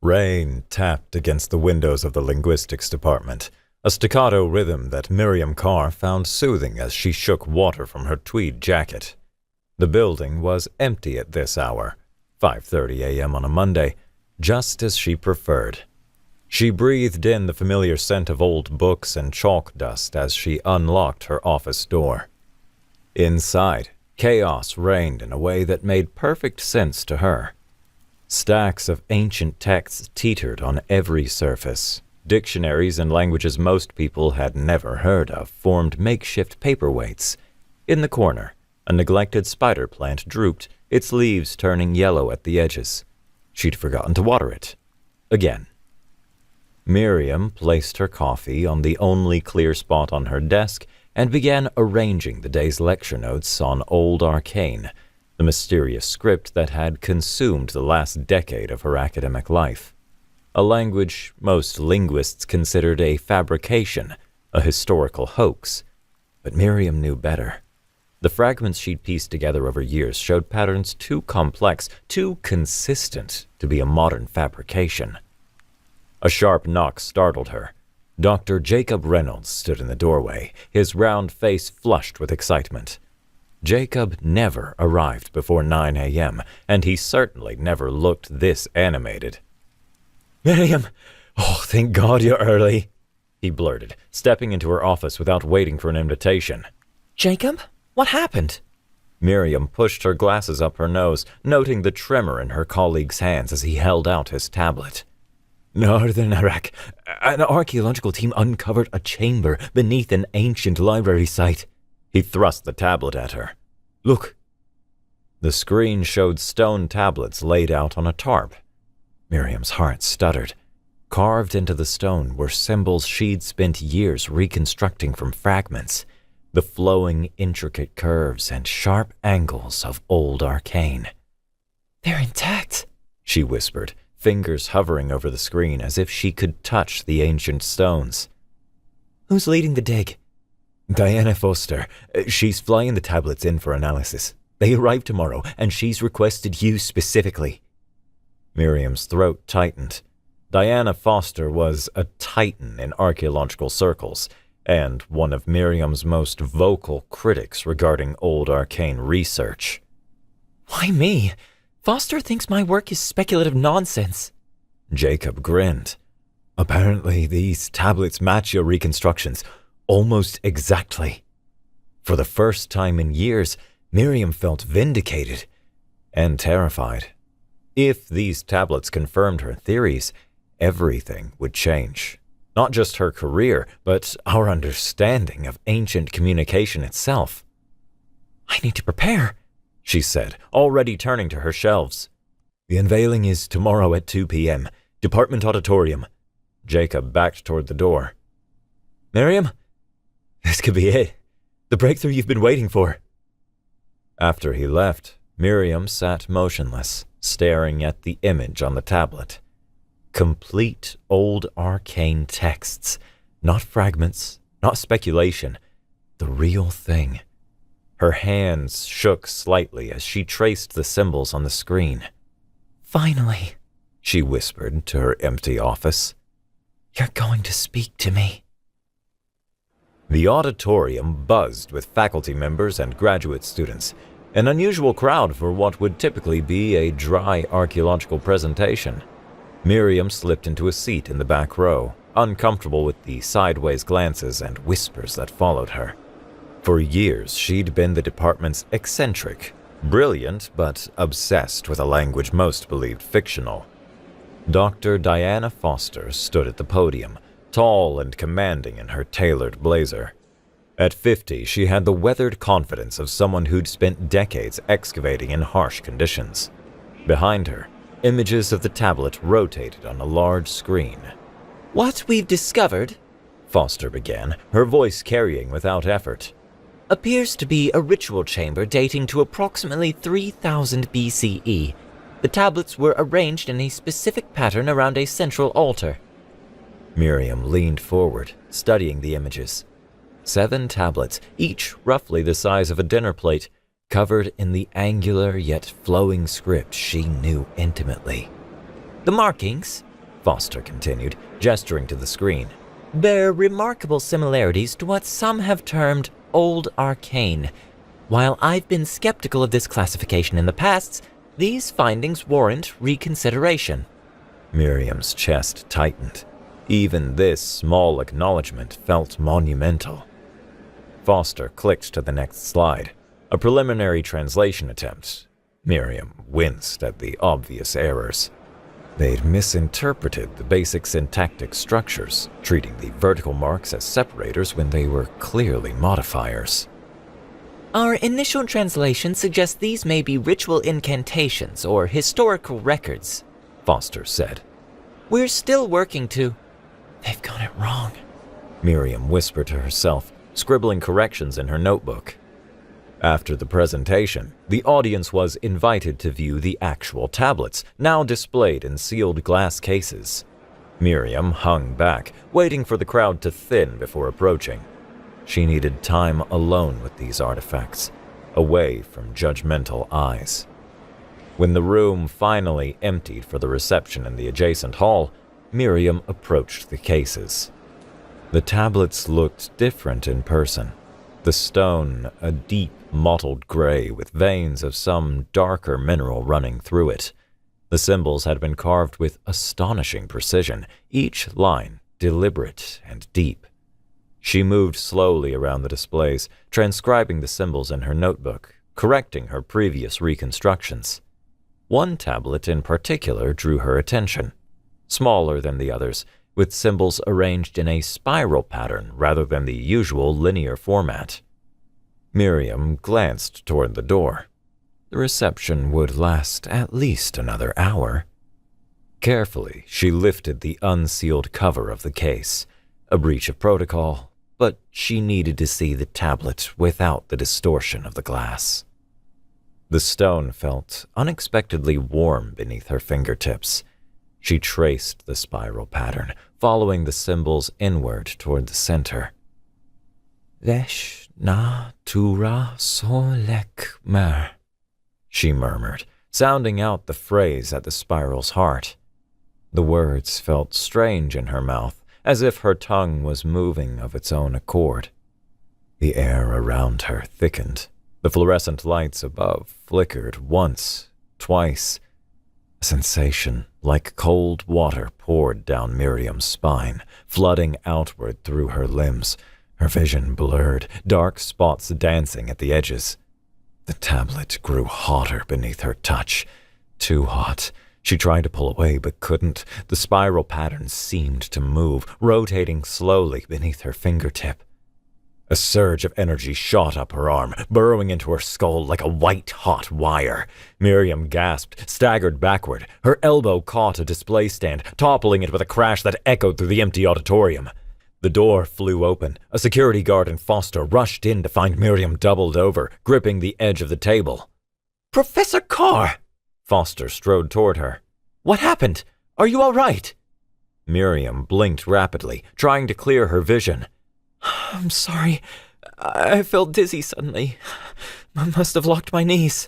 Rain tapped against the windows of the linguistics department, a staccato rhythm that Miriam Carr found soothing as she shook water from her tweed jacket. The building was empty at this hour, 5:30 a.m. on a Monday, just as she preferred. She breathed in the familiar scent of old books and chalk dust as she unlocked her office door. Inside, chaos reigned in a way that made perfect sense to her. Stacks of ancient texts teetered on every surface. Dictionaries in languages most people had never heard of formed makeshift paperweights. In the corner, a neglected spider plant drooped, its leaves turning yellow at the edges. She'd forgotten to water it. Again. Miriam placed her coffee on the only clear spot on her desk and began arranging the day's lecture notes on Old Arcane, the mysterious script that had consumed the last decade of her academic life. A language most linguists considered a fabrication, a historical hoax. But Miriam knew better. The fragments she'd pieced together over years showed patterns too complex, too consistent to be a modern fabrication. A sharp knock startled her. Dr. Jacob Reynolds stood in the doorway, his round face flushed with excitement. Jacob never arrived before 9 a.m., and he certainly never looked this animated. "Miriam! Oh, thank God you're early," he blurted, stepping into her office without waiting for an invitation. "Jacob? What happened?" Miriam pushed her glasses up her nose, noting the tremor in her colleague's hands as he held out his tablet. "Northern Iraq. An archaeological team uncovered a chamber beneath an ancient library site." He thrust the tablet at her. "Look." The screen showed stone tablets laid out on a tarp. Miriam's heart stuttered. Carved into the stone were symbols she'd spent years reconstructing from fragments, the flowing, intricate curves and sharp angles of Old Arcane. "They're intact," she whispered, fingers hovering over the screen as if she could touch the ancient stones. "Who's leading the dig?" "Diana Foster. She's flying the tablets in for analysis. They arrive tomorrow, and she's requested you specifically." Miriam's throat tightened. Diana Foster was a titan in archaeological circles, and one of Miriam's most vocal critics regarding Old Arcane research. "Why me? Foster thinks my work is speculative nonsense." Jacob grinned. "Apparently these tablets match your reconstructions, almost exactly." For the first time in years, Miriam felt vindicated and terrified. If these tablets confirmed her theories, everything would change. Not just her career, but our understanding of ancient communication itself. "I need to prepare," she said, already turning to her shelves. "The unveiling is tomorrow at 2 p.m., Department Auditorium." Jacob backed toward the door. "Miriam, this could be it. The breakthrough you've been waiting for." After he left, Miriam sat motionless, staring at the image on the tablet. Complete Old Arcane texts, not fragments, not speculation, the real thing. Her hands shook slightly as she traced the symbols on the screen. "Finally," she whispered to her empty office. "You're going to speak to me." The auditorium buzzed with faculty members and graduate students, an unusual crowd for what would typically be a dry archaeological presentation. Miriam slipped into a seat in the back row, uncomfortable with the sideways glances and whispers that followed her. For years, she'd been the department's eccentric, brilliant but obsessed with a language most believed fictional. Dr. Diana Foster stood at the podium, tall and commanding in her tailored blazer. At 50, she had the weathered confidence of someone who'd spent decades excavating in harsh conditions. Behind her, images of the tablet rotated on a large screen. "What we've discovered," Foster began, her voice carrying without effort, "appears to be a ritual chamber dating to approximately 3000 BCE. The tablets were arranged in a specific pattern around a central altar." Miriam leaned forward, studying the images. 7 tablets, each roughly the size of a dinner plate, covered in the angular yet flowing script she knew intimately. "The markings," Foster continued, gesturing to the screen. bear remarkable similarities to what some have termed old arcane. While I've been skeptical of this classification in the past, these findings warrant reconsideration. Miriam's chest tightened. Even this small acknowledgement felt monumental. Foster clicked to the next slide, a preliminary translation attempt. Miriam winced at the obvious errors. They'd misinterpreted the basic syntactic structures, treating the vertical marks as separators when they were clearly modifiers. Our initial translation suggests these may be ritual incantations or historical records, Foster said. We're still working to... They've got it wrong, Miriam whispered to herself, scribbling corrections in her notebook. After the presentation, the audience was invited to view the actual tablets, now displayed in sealed glass cases. Miriam hung back, waiting for the crowd to thin before approaching. She needed time alone with these artifacts, away from judgmental eyes. When the room finally emptied for the reception in the adjacent hall, Miriam approached the cases. The tablets looked different in person. The stone, a deep, mottled gray with veins of some darker mineral running through it. The symbols had been carved with astonishing precision, each line deliberate and deep. She moved slowly around the displays, transcribing the symbols in her notebook, correcting her previous reconstructions. One tablet in particular drew her attention. Smaller than the others, with symbols arranged in a spiral pattern rather than the usual linear format. Miriam glanced toward the door. The reception would last at least another hour. Carefully, she lifted the unsealed cover of the case. A breach of protocol, but she needed to see the tablet without the distortion of the glass. The stone felt unexpectedly warm beneath her fingertips. She traced the spiral pattern, following the symbols inward toward the center. Vesh na tura solek mer, she murmured, sounding out the phrase at the spiral's heart. The words felt strange in her mouth, as if her tongue was moving of its own accord. The air around her thickened. The fluorescent lights above flickered once, twice. A sensation like cold water poured down Miriam's spine, flooding outward through her limbs, her vision blurred, dark spots dancing at the edges. The tablet grew hotter beneath her touch. Too hot. She tried to pull away but couldn't. The spiral pattern seemed to move, rotating slowly beneath her fingertip. A surge of energy shot up her arm, burrowing into her skull like a white-hot wire. Miriam gasped, staggered backward. Her elbow caught a display stand, toppling it with a crash that echoed through the empty auditorium. The door flew open. A security guard and Foster rushed in to find Miriam doubled over, gripping the edge of the table. Professor Carr! Foster strode toward her. What happened? Are you all right? Miriam blinked rapidly, trying to clear her vision. I'm sorry. I felt dizzy suddenly. I must have locked my knees.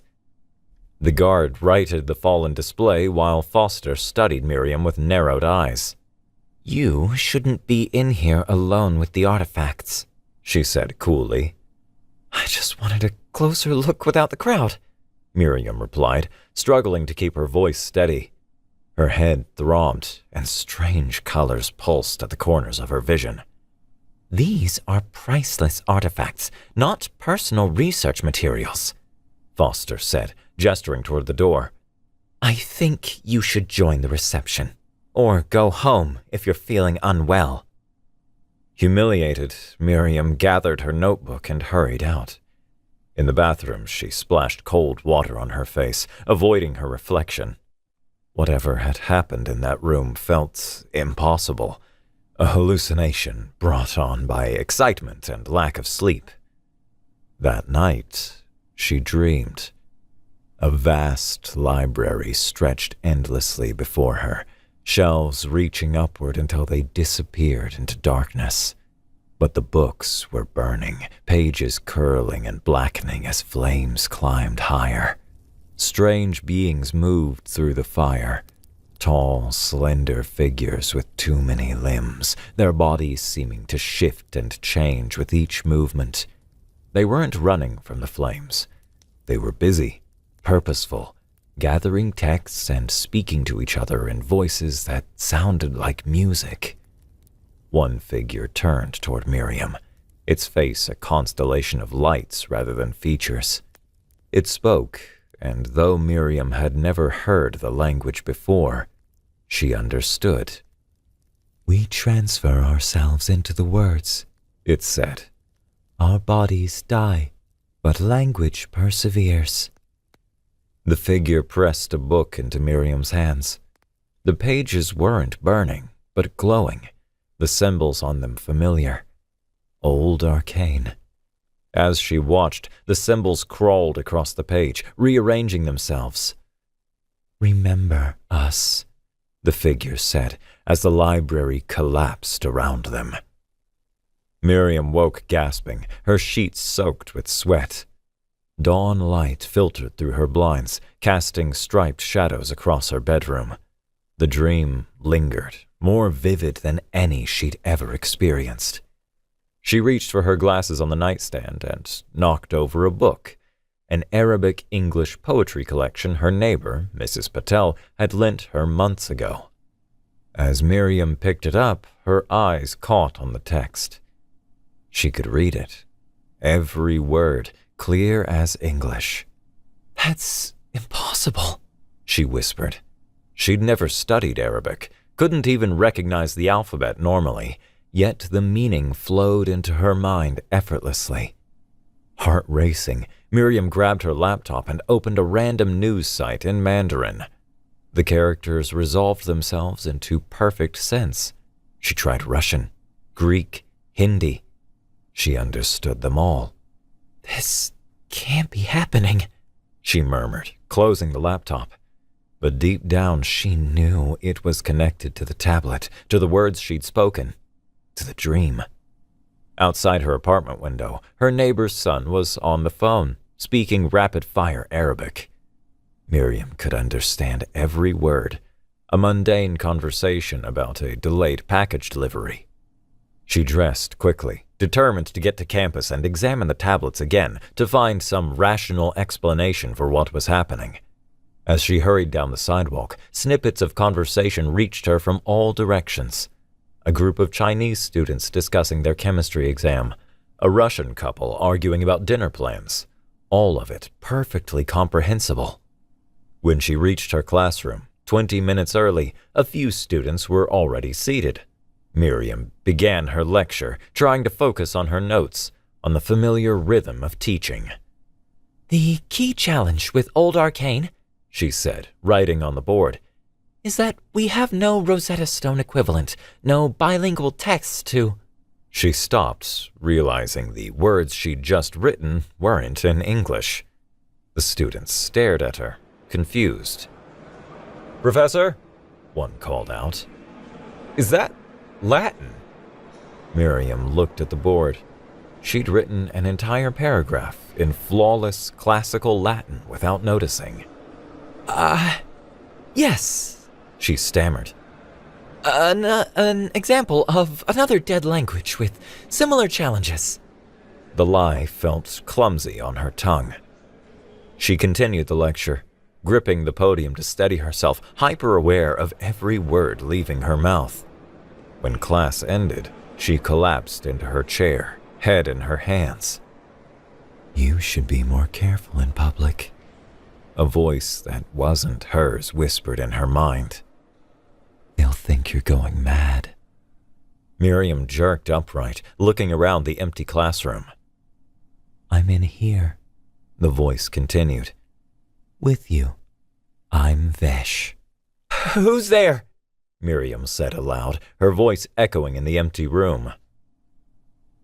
The guard righted the fallen display while Foster studied Miriam with narrowed eyes. You shouldn't be in here alone with the artifacts, she said coolly. I just wanted a closer look without the crowd, Miriam replied, struggling to keep her voice steady. Her head throbbed, and strange colors pulsed at the corners of her vision. These are priceless artifacts, not personal research materials, Foster said, gesturing toward the door. I think you should join the reception, or go home if you're feeling unwell. Humiliated, Miriam gathered her notebook and hurried out. In the bathroom, she splashed cold water on her face, avoiding her reflection. Whatever had happened in that room felt impossible. A hallucination brought on by excitement and lack of sleep. That night, she dreamed. A vast library stretched endlessly before her, shelves reaching upward until they disappeared into darkness. But the books were burning, pages curling and blackening as flames climbed higher. Strange beings moved through the fire. Tall, slender figures with too many limbs, their bodies seeming to shift and change with each movement. They weren't running from the flames. They were busy, purposeful, gathering texts and speaking to each other in voices that sounded like music. One figure turned toward Miriam, its face a constellation of lights rather than features. It spoke, and though Miriam had never heard the language before, she understood. "We transfer ourselves into the words," it said. "Our bodies die, but language perseveres." The figure pressed a book into Miriam's hands. The pages weren't burning, but glowing, the symbols on them familiar. Old arcane. As she watched, the symbols crawled across the page, rearranging themselves. "Remember us," the figure said as the library collapsed around them. Miriam woke gasping, her sheets soaked with sweat. Dawn light filtered through her blinds, casting striped shadows across her bedroom. The dream lingered, more vivid than any she'd ever experienced. She reached for her glasses on the nightstand and knocked over a book, an Arabic-English poetry collection her neighbor, Mrs. Patel, had lent her months ago. As Miriam picked it up, her eyes caught on the text. She could read it, every word, clear as English. "That's impossible," she whispered. She'd never studied Arabic, couldn't even recognize the alphabet normally, yet the meaning flowed into her mind effortlessly. Heart racing, Miriam grabbed her laptop and opened a random news site in Mandarin. The characters resolved themselves into perfect sense. She tried Russian, Greek, Hindi. She understood them all. "This can't be happening," she murmured, closing the laptop. But deep down she knew it was connected to the tablet, to the words she'd spoken, to the dream. Outside her apartment window, her neighbor's son was on the phone, speaking rapid-fire Arabic. Miriam could understand every word, a mundane conversation about a delayed package delivery. She dressed quickly, determined to get to campus and examine the tablets again to find some rational explanation for what was happening. As she hurried down the sidewalk, snippets of conversation reached her from all directions. A group of Chinese students discussing their chemistry exam, a Russian couple arguing about dinner plans, all of it perfectly comprehensible. When she reached her classroom, 20 minutes early, a few students were already seated. Miriam began her lecture, trying to focus on her notes, on the familiar rhythm of teaching. "The key challenge with Old Arcane," she said, writing on the board, "is that we have no Rosetta Stone equivalent, no bilingual text to—" She stopped, realizing the words she'd just written weren't in English. The students stared at her, confused. "Professor," one called out, "is that Latin?" Miriam looked at the board. She'd written an entire paragraph in flawless classical Latin without noticing. Yes," she stammered. An example of another dead language with similar challenges." The lie felt clumsy on her tongue. She continued the lecture, gripping the podium to steady herself, hyper-aware of every word leaving her mouth. When class ended, she collapsed into her chair, head in her hands. "You should be more careful in public," a voice that wasn't hers whispered in her mind. "They'll think you're going mad." Miriam jerked upright, looking around the empty classroom. "I'm in here," the voice continued. "With you. I'm Vesh." "Who's there?" Miriam said aloud, her voice echoing in the empty room.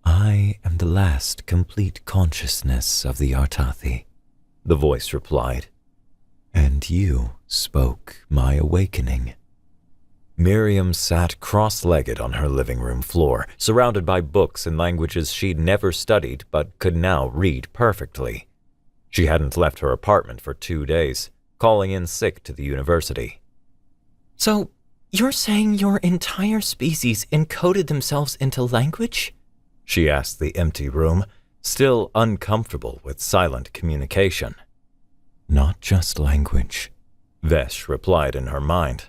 "I am the last complete consciousness of the Artathi," the voice replied. "And you spoke my awakening." Miriam sat cross-legged on her living room floor, surrounded by books in languages she'd never studied but could now read perfectly. She hadn't left her apartment for 2 days, calling in sick to the university. So, you're saying your entire species encoded themselves into language? She asked the empty room, still uncomfortable with silent communication. Not just language, Vesh replied in her mind.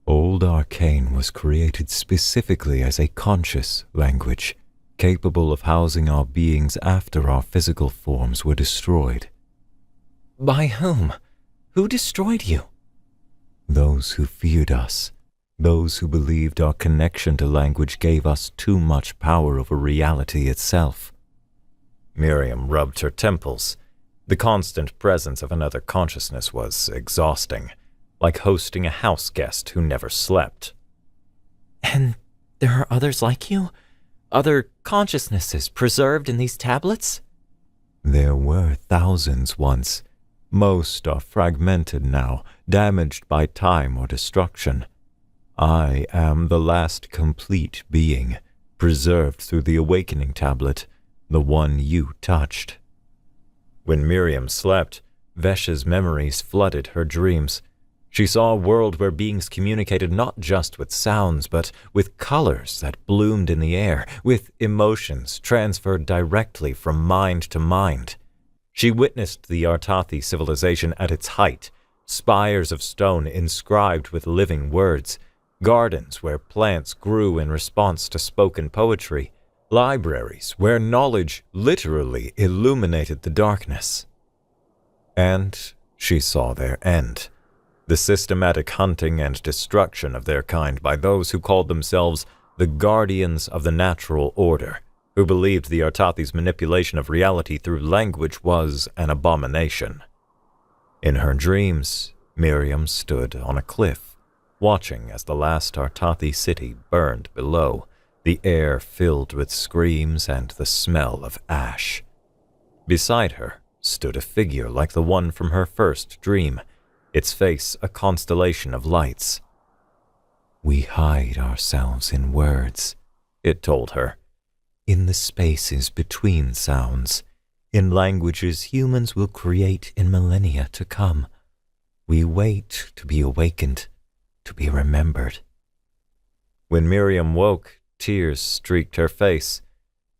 Old Arcane was created specifically as a conscious language, capable of housing our beings after our physical forms were destroyed. By whom? Who destroyed you? Those who feared us, those who believed our connection to language gave us too much power over reality itself. Miriam rubbed her temples. The constant presence of another consciousness was exhausting, like hosting a house guest who never slept. And there are others like you? Other consciousnesses preserved in these tablets? There were thousands once. Most are fragmented now, damaged by time or destruction. I am the last complete being, preserved through the awakening tablet, the one you touched. When Miriam slept, Vesh's memories flooded her dreams. She saw a world where beings communicated not just with sounds, but with colors that bloomed in the air, with emotions transferred directly from mind to mind. She witnessed the Artathi civilization at its height, spires of stone inscribed with living words, gardens where plants grew in response to spoken poetry, libraries where knowledge literally illuminated the darkness. And she saw their end. The systematic hunting and destruction of their kind by those who called themselves the guardians of the natural order, who believed the Artathi's manipulation of reality through language was an abomination. In her dreams, Miriam stood on a cliff, watching as the last Artathi city burned below, the air filled with screams and the smell of ash. Beside her stood a figure like the one from her first dream, its face a constellation of lights. We hide ourselves in words, it told her, in the spaces between sounds, in languages humans will create in millennia to come. We wait to be awakened, to be remembered. When Miriam woke, tears streaked her face.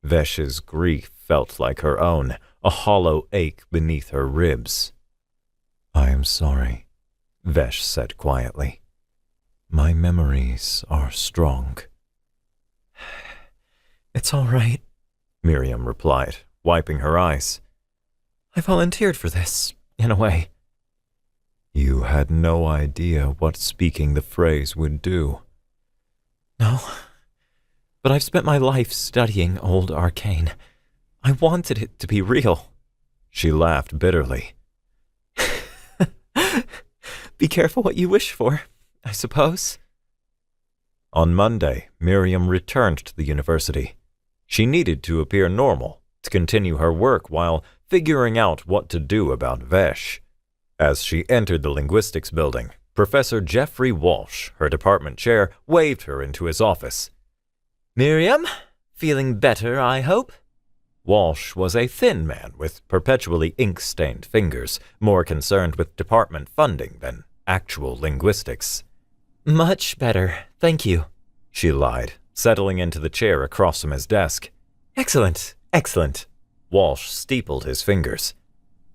Vesh's grief felt like her own, a hollow ache beneath her ribs. I am sorry, Vesh said quietly. My memories are strong. It's all right, Miriam replied, wiping her eyes. I volunteered for this, in a way. You had no idea what speaking the phrase would do. No, but I've spent my life studying old Arcane. I wanted it to be real. She laughed bitterly. Be careful what you wish for, I suppose. On Monday, Miriam returned to the university. She needed to appear normal, to continue her work while figuring out what to do about Vesh. As she entered the linguistics building, Professor Jeffrey Walsh, her department chair, waved her into his office. Miriam, feeling better, I hope? Walsh was a thin man with perpetually ink-stained fingers, more concerned with department funding than actual linguistics. Much better, thank you, she lied, settling into the chair across from his desk. Excellent, excellent. Walsh steepled his fingers.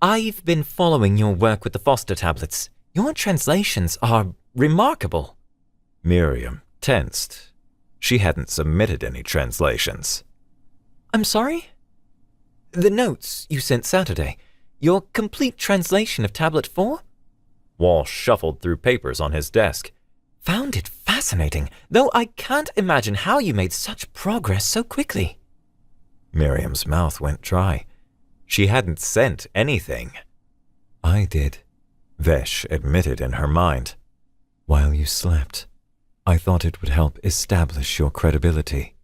I've been following your work with the foster tablets. Your translations are remarkable. Miriam tensed. She hadn't submitted any translations. I'm sorry? The notes you sent Saturday. Your complete translation of Tablet 4? Walsh shuffled through papers on his desk. Found it fascinating, though I can't imagine how you made such progress so quickly. Miriam's mouth went dry. She hadn't sent anything. I did, Vesh admitted in her mind. While you slept, I thought it would help establish your credibility.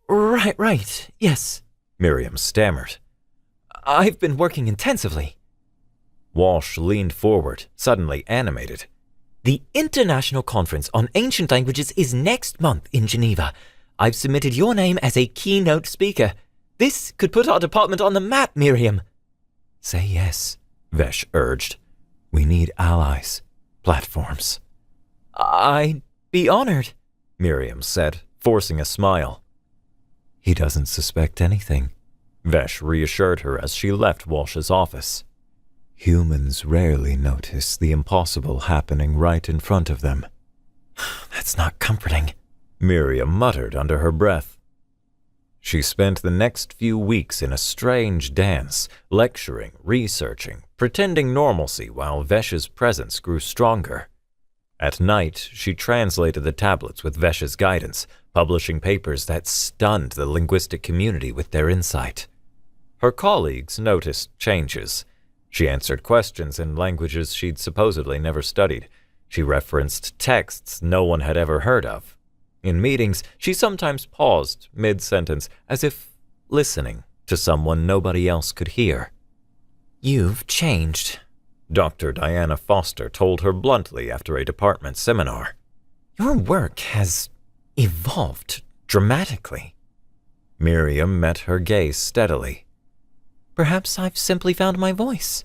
Right, yes, Miriam stammered. I've been working intensively. Walsh leaned forward, suddenly animated. The International Conference on Ancient Languages is next month in Geneva. I've submitted your name as a keynote speaker. This could put our department on the map, Miriam. Say yes, Vesh urged. We need allies, platforms. I'd be honored, Miriam said, forcing a smile. He doesn't suspect anything, Vesh reassured her as she left Walsh's office. Humans rarely notice the impossible happening right in front of them. That's not comforting, Miriam muttered under her breath. She spent the next few weeks in a strange dance, lecturing, researching, pretending normalcy while Vesh's presence grew stronger. At night, she translated the tablets with Vesh's guidance, publishing papers that stunned the linguistic community with their insight. Her colleagues noticed changes. She answered questions in languages she'd supposedly never studied. She referenced texts no one had ever heard of. In meetings, she sometimes paused mid-sentence, as if listening to someone nobody else could hear. You've changed, Dr. Diana Foster told her bluntly after a department seminar. Your work has evolved dramatically. Miriam met her gaze steadily. Perhaps I've simply found my voice.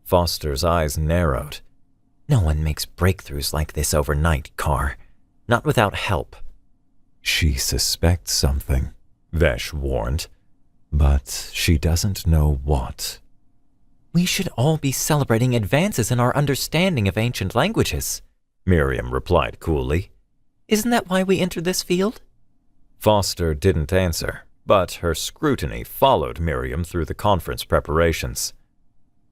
Foster's eyes narrowed. No one makes breakthroughs like this overnight, Carr. Not without help. She suspects something, Vesh warned, but she doesn't know what. We should all be celebrating advances in our understanding of ancient languages, Miriam replied coolly. Isn't that why we entered this field? Foster didn't answer, but her scrutiny followed Miriam through the conference preparations.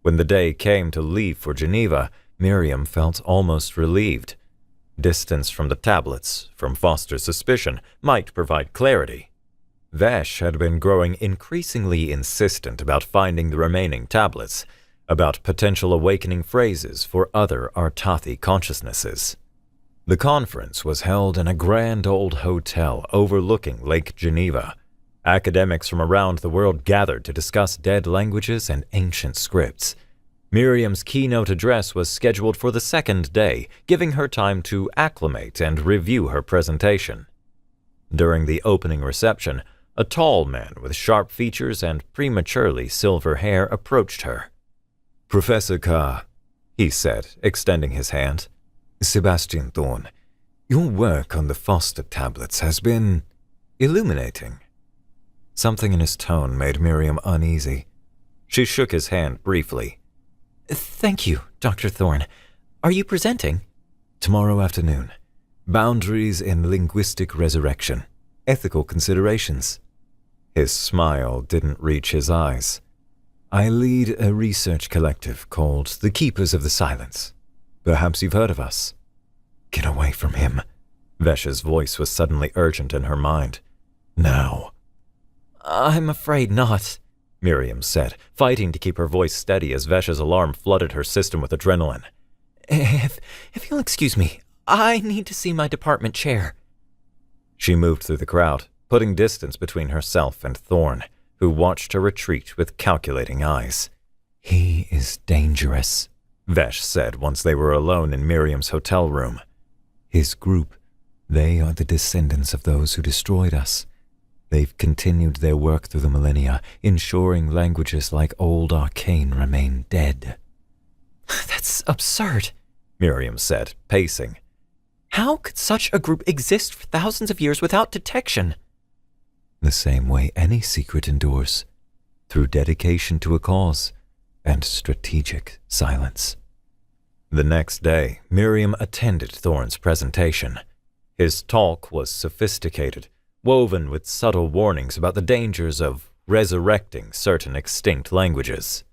When the day came to leave for Geneva, Miriam felt almost relieved. Distance from the tablets, from Foster's suspicion, might provide clarity. Vesh had been growing increasingly insistent about finding the remaining tablets, about potential awakening phrases for other Artathi consciousnesses. The conference was held in a grand old hotel overlooking Lake Geneva. Academics from around the world gathered to discuss dead languages and ancient scripts. Miriam's keynote address was scheduled for the second day, giving her time to acclimate and review her presentation. During the opening reception, a tall man with sharp features and prematurely silver hair approached her. "Professor Carr," he said, extending his hand. "Sebastian Thorne, your work on the Foster tablets has been illuminating." Something in his tone made Miriam uneasy. She shook his hand briefly. Thank you, Dr. Thorne. Are you presenting? Tomorrow afternoon. Boundaries in Linguistic Resurrection. Ethical Considerations. His smile didn't reach his eyes. I lead a research collective called the Keepers of the Silence. Perhaps you've heard of us. Get away from him. Vesh's voice was suddenly urgent in her mind. Now. I'm afraid not, Miriam said, fighting to keep her voice steady as Vesh's alarm flooded her system with adrenaline. If you'll excuse me, I need to see my department chair. She moved through the crowd, putting distance between herself and Thorne, who watched her retreat with calculating eyes. He is dangerous, Vesh said once they were alone in Miriam's hotel room. His group, they are the descendants of those who destroyed us. They've continued their work through the millennia, ensuring languages like Old Arcane remain dead. That's absurd, Miriam said, pacing. How could such a group exist for thousands of years without detection? The same way any secret endures, through dedication to a cause and strategic silence. The next day, Miriam attended Thorne's presentation. His talk was sophisticated, woven with subtle warnings about the dangers of resurrecting certain extinct languages.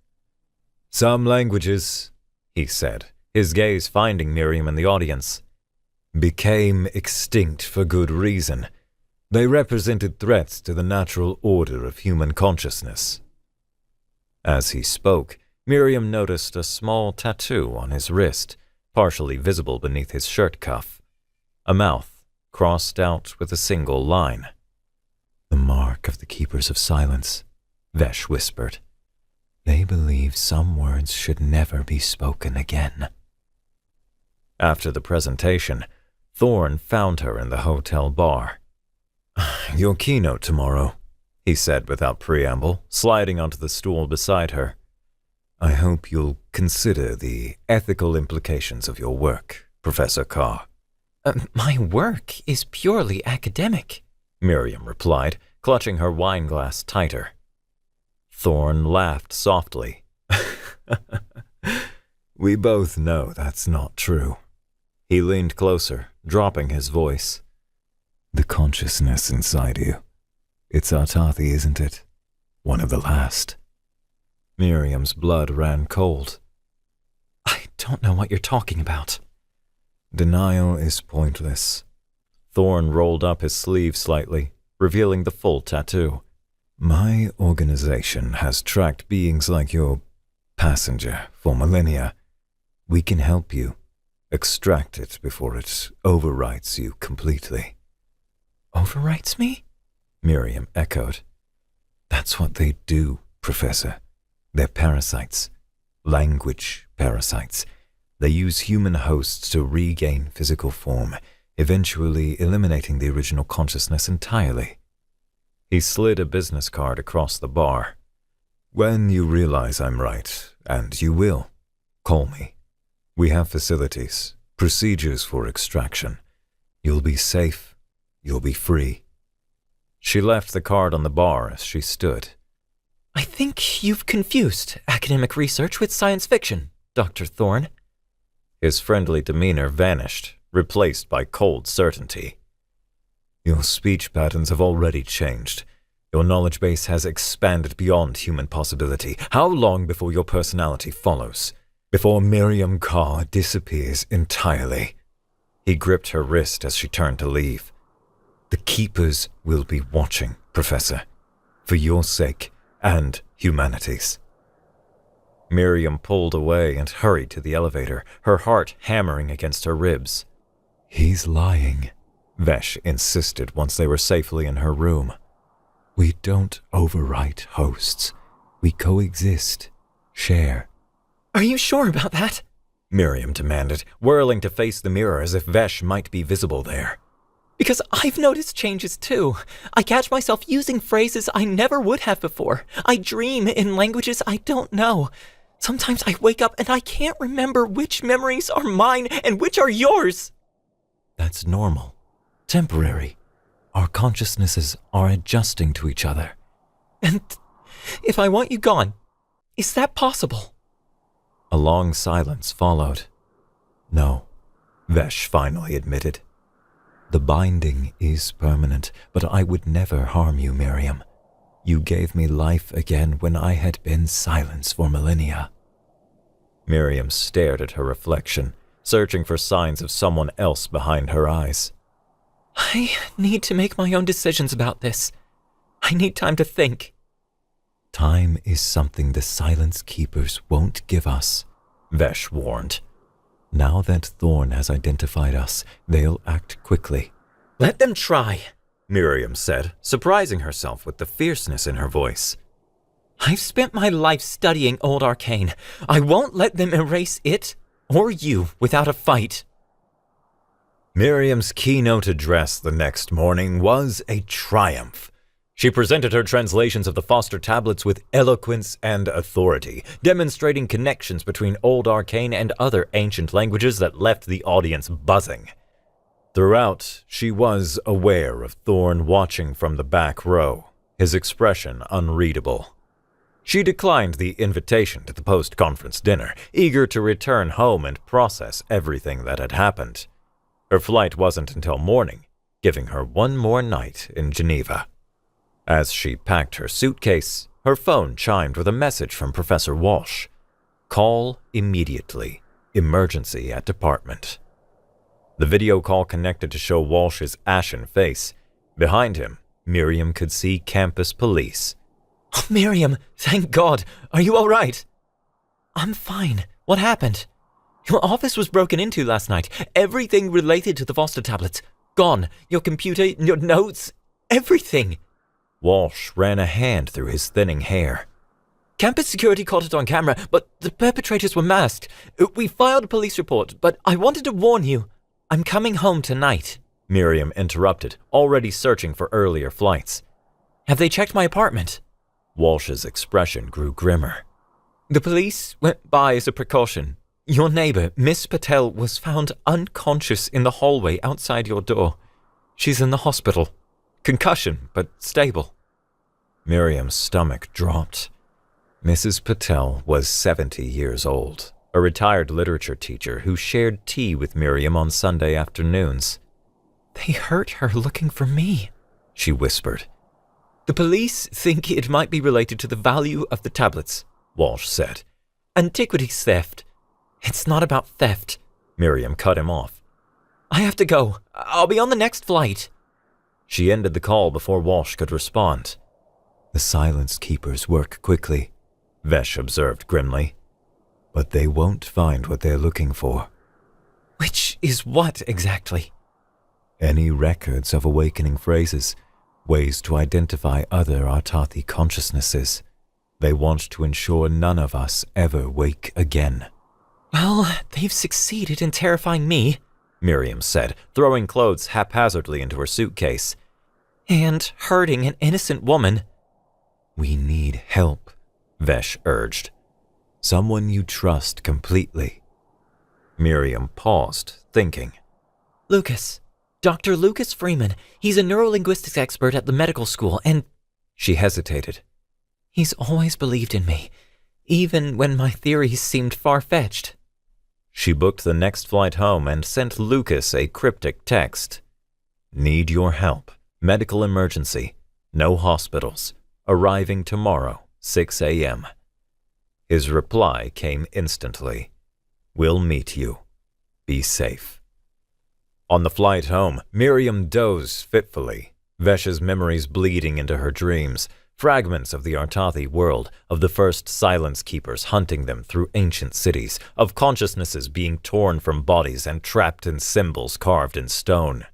Some languages, he said, his gaze finding Miriam in the audience, became extinct for good reason. They represented threats to the natural order of human consciousness. As he spoke, Miriam noticed a small tattoo on his wrist, partially visible beneath his shirt cuff. A mouth crossed out with a single line. The mark of the Keepers of Silence, Vesh whispered. They believe some words should never be spoken again. After the presentation, Thorne found her in the hotel bar. Your keynote tomorrow, he said without preamble, sliding onto the stool beside her. I hope you'll consider the ethical implications of your work, Professor Carr. My work is purely academic, Miriam replied, clutching her wineglass tighter. Thorn laughed softly. We both know that's not true. He leaned closer, dropping his voice. The consciousness inside you. It's Artathi, isn't it? One of the last. Miriam's blood ran cold. I don't know what you're talking about. Denial is pointless. Thorn rolled up his sleeve slightly, revealing the full tattoo. My organization has tracked beings like your passenger for millennia. We can help you. Extract it before it overwrites you completely. Overwrites me? Miriam echoed. That's what they do, Professor. They're parasites. Language parasites. They use human hosts to regain physical form, eventually eliminating the original consciousness entirely. He slid a business card across the bar. When you realize I'm right, and you will, call me. We have facilities, procedures for extraction. You'll be safe. You'll be free. She left the card on the bar as she stood. I think you've confused academic research with science fiction, Dr. Thorn. His friendly demeanor vanished, replaced by cold certainty. Your speech patterns have already changed. Your knowledge base has expanded beyond human possibility. How long before your personality follows? Before Miriam Carr disappears entirely? He gripped her wrist as she turned to leave. The Keepers will be watching, Professor. For your sake and humanity's. Miriam pulled away and hurried to the elevator, her heart hammering against her ribs. He's lying, Vesh insisted once they were safely in her room. We don't overwrite hosts. We coexist, share. Are you sure about that? Miriam demanded, whirling to face the mirror as if Vesh might be visible there. Because I've noticed changes too. I catch myself using phrases I never would have before. I dream in languages I don't know. Sometimes I wake up and I can't remember which memories are mine and which are yours. That's normal. Temporary. Our consciousnesses are adjusting to each other. And if I want you gone, is that possible? A long silence followed. No, Vesh finally admitted. The binding is permanent, but I would never harm you, Miriam. You gave me life again when I had been silence for millennia. Miriam stared at her reflection, searching for signs of someone else behind her eyes. I need to make my own decisions about this. I need time to think. Time is something the Silence Keepers won't give us, Vesh warned. Now that Thorn has identified us, they'll act quickly. Let them try, Miriam said, surprising herself with the fierceness in her voice. I've spent my life studying old arcane. I won't let them erase it or you without a fight. Miriam's keynote address the next morning was a triumph. She presented her translations of the Foster tablets with eloquence and authority, demonstrating connections between Old Arcane and other ancient languages that left the audience buzzing. Throughout, she was aware of Thorn watching from the back row, his expression unreadable. She declined the invitation to the post-conference dinner, eager to return home and process everything that had happened. Her flight wasn't until morning, giving her one more night in Geneva. As she packed her suitcase, her phone chimed with a message from Professor Walsh. Call immediately. Emergency at department. The video call connected to show Walsh's ashen face. Behind him, Miriam could see campus police. Oh, Miriam, thank God. Are you all right? I'm fine. What happened? Your office was broken into last night. Everything related to the Foster tablets. Gone. Your computer, your notes, everything. Walsh ran a hand through his thinning hair. Campus security caught it on camera, but the perpetrators were masked. We filed a police report, but I wanted to warn you. I'm coming home tonight. Miriam interrupted, already searching for earlier flights. Have they checked my apartment? Walsh's expression grew grimmer. The police went by as a precaution. Your neighbor, Miss Patel, was found unconscious in the hallway outside your door. She's in the hospital. Concussion, but stable. Miriam's stomach dropped. Mrs. Patel was 70 years old, a retired literature teacher who shared tea with Miriam on Sunday afternoons. They hurt her looking for me, she whispered. The police think it might be related to the value of the tablets, Walsh said. Antiquities theft. It's not about theft. Miriam cut him off. I have to go. I'll be on the next flight. She ended the call before Walsh could respond. The Silence Keepers work quickly, Vesh observed grimly. But they won't find what they're looking for. Which is what exactly? Any records of awakening phrases, ways to identify other Artathi consciousnesses. They want to ensure none of us ever wake again. Well, they've succeeded in terrifying me, Miriam said, throwing clothes haphazardly into her suitcase. And hurting an innocent woman. We need help, Vesh urged. Someone you trust completely. Miriam paused, thinking. Lucas. Dr. Lucas Freeman. He's a neurolinguistics expert at the medical school, and... She hesitated. He's always believed in me, even when my theories seemed far-fetched. She booked the next flight home and sent Lucas a cryptic text. Need your help. Medical emergency. No hospitals. Arriving tomorrow, 6 a.m. His reply came instantly. We'll meet you. Be safe. On the flight home, Miriam dozed fitfully, Vesh's memories bleeding into her dreams, fragments of the Artathi world, of the first Silence Keepers hunting them through ancient cities, of consciousnesses being torn from bodies and trapped in symbols carved in stone.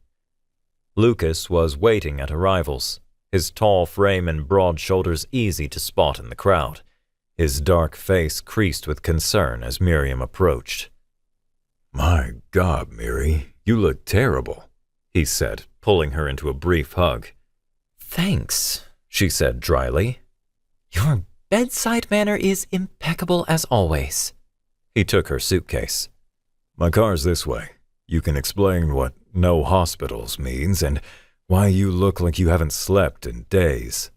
Lucas was waiting at arrivals, his tall frame and broad shoulders easy to spot in the crowd, his dark face creased with concern as Miriam approached. My God, Miri, you look terrible, he said, pulling her into a brief hug. Thanks, she said dryly. Your bedside manner is impeccable as always. He took her suitcase. My car's this way. You can explain what no hospitals means and why you look like you haven't slept in days.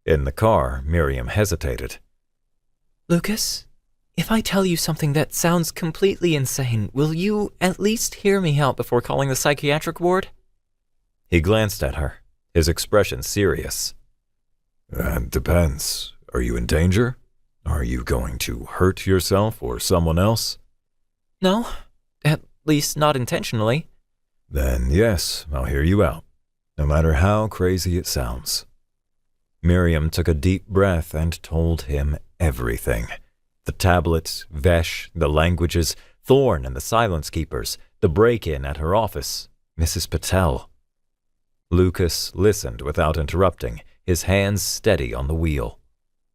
In the car, Miriam hesitated. Lucas, if I tell you something that sounds completely insane, will you at least hear me out before calling the psychiatric ward? He glanced at her, his expression serious. Depends. Are you in danger? Are you going to hurt yourself or someone else? No, at least not intentionally. Then yes, I'll hear you out, no matter how crazy it sounds. Miriam took a deep breath and told him everything. The tablets, Vesh, the languages, Thorn and the Silence Keepers, the break-in at her office, Mrs. Patel. Lucas listened without interrupting, his hands steady on the wheel.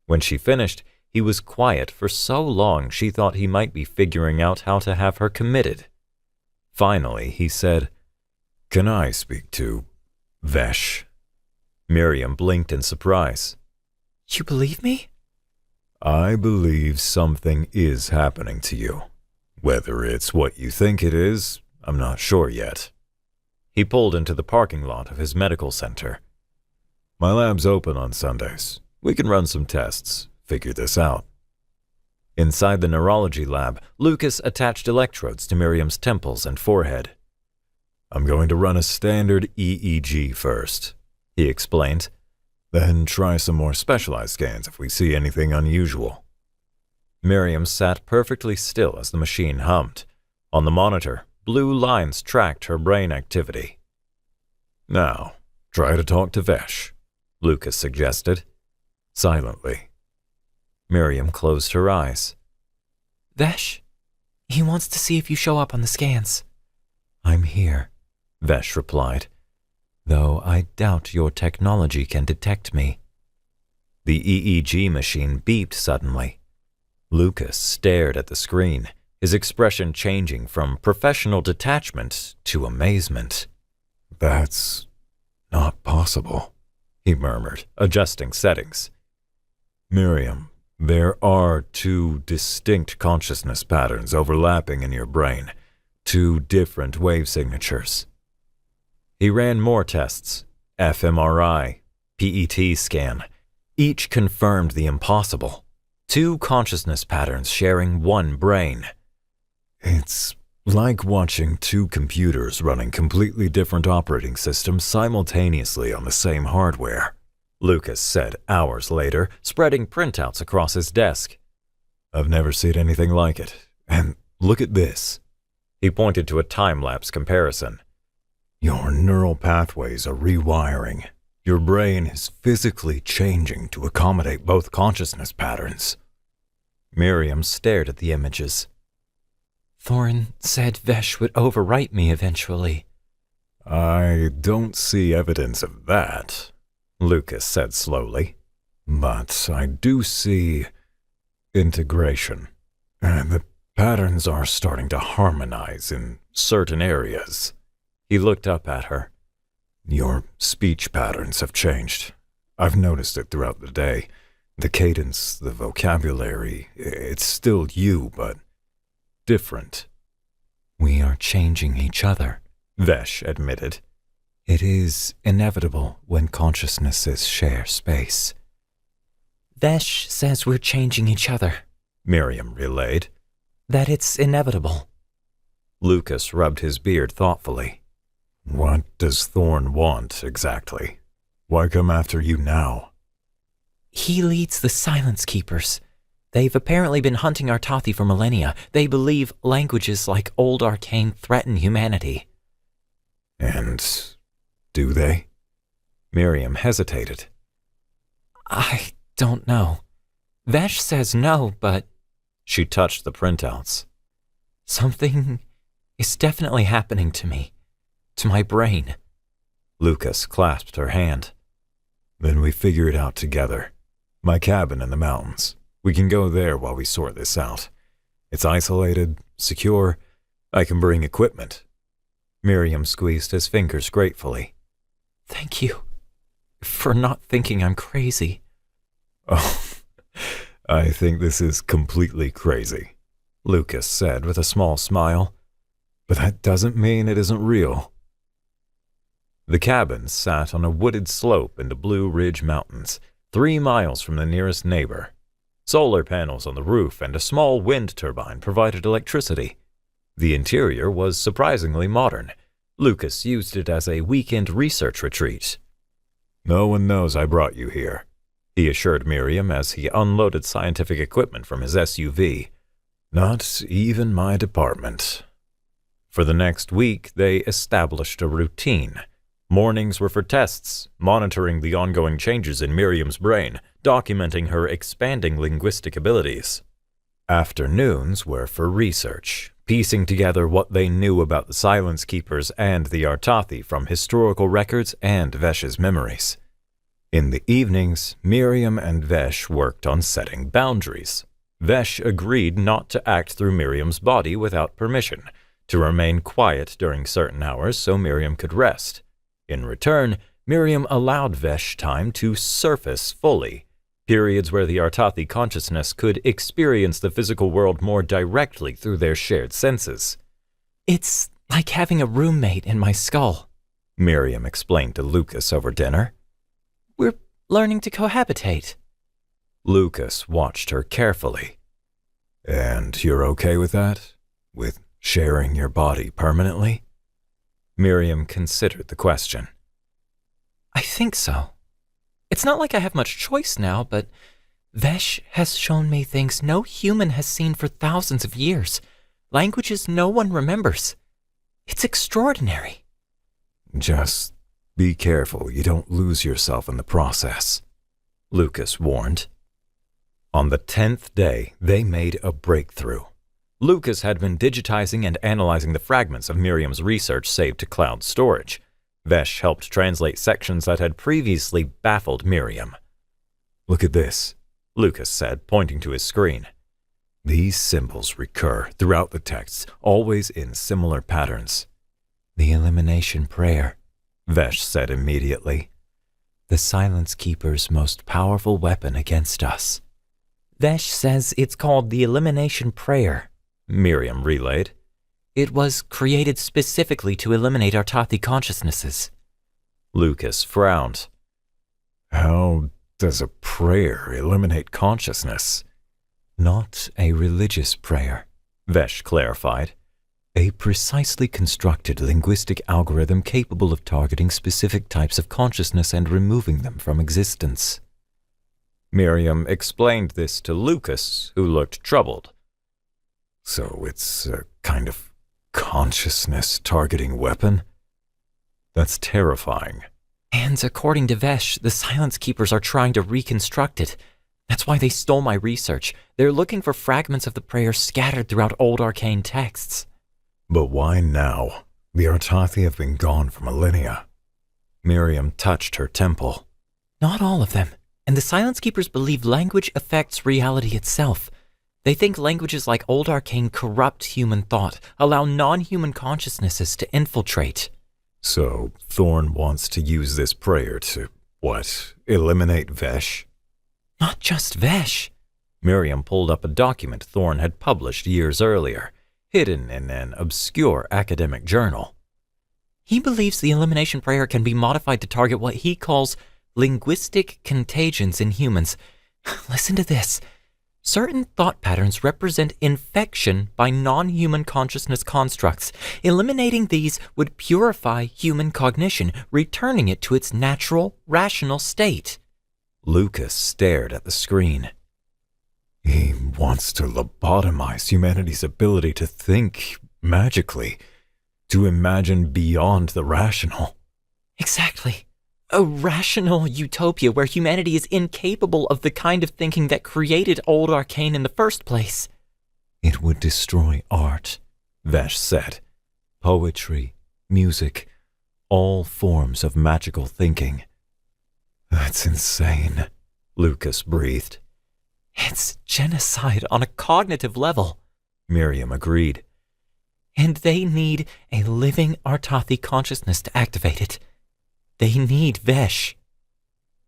When she finished, he was quiet for so long she thought he might be figuring out how to have her committed. Finally, he said, Can I speak to Vesh? Miriam blinked in surprise. You believe me? I believe something is happening to you. Whether it's what you think it is, I'm not sure yet. He pulled into the parking lot of his medical center. My lab's open on Sundays. We can run some tests, figure this out. Inside the neurology lab, Lucas attached electrodes to Miriam's temples and forehead. I'm going to run a standard EEG first, he explained. Then try some more specialized scans if we see anything unusual. Miriam sat perfectly still as the machine hummed. On the monitor, blue lines tracked her brain activity. Now, try to talk to Vesh, Lucas suggested. Silently. Miriam closed her eyes. Vesh, he wants to see if you show up on the scans. I'm here, Vesh replied, though I doubt your technology can detect me. The EEG machine beeped suddenly. Lucas stared at the screen, his expression changing from professional detachment to amazement. That's not possible, he murmured, adjusting settings. Miriam, There are two distinct consciousness patterns overlapping in your brain, two different wave signatures. He ran more tests, fMRI, PET scan. Each confirmed the impossible. Two consciousness patterns sharing one brain. It's like watching two computers running completely different operating systems simultaneously on the same hardware, Lucas said hours later, spreading printouts across his desk. I've never seen anything like it. And look at this. He pointed to a time-lapse comparison. Your neural pathways are rewiring. Your brain is physically changing to accommodate both consciousness patterns. Miriam stared at the images. Thorin said Vesh would overwrite me eventually. I don't see evidence of that, Lucas said slowly. But I do see integration. The patterns are starting to harmonize in certain areas. He looked up at her. Your speech patterns have changed. I've noticed it throughout the day. The cadence, the vocabulary, it's still you, but different. We are changing each other, Vesh admitted. It is inevitable when consciousnesses share space. Vesh says we're changing each other, Miriam relayed. That it's inevitable. Lucas rubbed his beard thoughtfully. What does Thorn want, exactly? Why come after you now? He leads the Silence Keepers. They've apparently been hunting Artathi for millennia. They believe languages like Old Arcane threaten humanity. And do they? Miriam hesitated. I don't know. Vesh says no, but... She touched the printouts. Something is definitely happening to me. To my brain. Lucas clasped her hand. Then we figure it out together. My cabin in the mountains. We can go there while we sort this out. It's isolated, secure. I can bring equipment. Miriam squeezed his fingers gratefully. Thank you for not thinking I'm crazy. Oh, I think this is completely crazy, Lucas said with a small smile. But that doesn't mean it isn't real. The cabin sat on a wooded slope in the Blue Ridge Mountains, 3 miles from the nearest neighbor. Solar panels on the roof and a small wind turbine provided electricity. The interior was surprisingly modern. Lucas used it as a weekend research retreat. No one knows I brought you here, he assured Miriam as he unloaded scientific equipment from his SUV. Not even my department. For the next week, they established a routine. Mornings were for tests, monitoring the ongoing changes in Miriam's brain, documenting her expanding linguistic abilities. Afternoons were for research, piecing together what they knew about the Silence Keepers and the Artathi from historical records and Vesh's memories. In the evenings, Miriam and Vesh worked on setting boundaries. Vesh agreed not to act through Miriam's body without permission, to remain quiet during certain hours so Miriam could rest. In return, Miriam allowed Vesh time to surface fully, periods where the Artathi consciousness could experience the physical world more directly through their shared senses. It's like having a roommate in my skull, Miriam explained to Lucas over dinner. We're learning to cohabitate. Lucas watched her carefully. And you're okay with that? With sharing your body permanently? Miriam considered the question. I think so. It's not like I have much choice now, but Vesh has shown me things no human has seen for thousands of years. Languages no one remembers. It's extraordinary. Just be careful you don't lose yourself in the process, Lucas warned. On the 10th day, they made a breakthrough. Lucas had been digitizing and analyzing the fragments of Miriam's research saved to cloud storage. Vesh helped translate sections that had previously baffled Miriam. Look at this, Lucas said, pointing to his screen. These symbols recur throughout the texts, always in similar patterns. The elimination prayer, Vesh said immediately. The Silence Keeper's most powerful weapon against us. Vesh says it's called the Elimination Prayer, Miriam relayed. It was created specifically to eliminate Artathi consciousnesses. Lucas frowned. How does a prayer eliminate consciousness? Not a religious prayer, Vesh clarified. A precisely constructed linguistic algorithm capable of targeting specific types of consciousness and removing them from existence. Miriam explained this to Lucas, who looked troubled. So it's a kind of consciousness-targeting weapon? That's terrifying. And according to Vesh, the Silence Keepers are trying to reconstruct it. That's why they stole my research. They're looking for fragments of the prayer scattered throughout old arcane texts. But why now? The Artathi have been gone for millennia. Miriam touched her temple. Not all of them. And the Silence Keepers believe language affects reality itself. They think languages like old arcane corrupt human thought, allow non-human consciousnesses to infiltrate. So Thorn wants to use this prayer to, eliminate Vesh? Not just Vesh. Miriam pulled up a document Thorn had published years earlier, hidden in an obscure academic journal. He believes the elimination prayer can be modified to target what he calls linguistic contagions in humans. Listen to this. Certain thought patterns represent infection by non-human consciousness constructs. Eliminating these would purify human cognition, returning it to its natural, rational state. Lucas stared at the screen. He wants to lobotomize humanity's ability to think magically, to imagine beyond the rational. Exactly. A rational utopia where humanity is incapable of the kind of thinking that created old arcane in the first place. It would destroy art, Vesh said. Poetry, music, all forms of magical thinking. That's insane, Lucas breathed. It's genocide on a cognitive level, Miriam agreed. And they need a living Artathi consciousness to activate it. They need Vesh.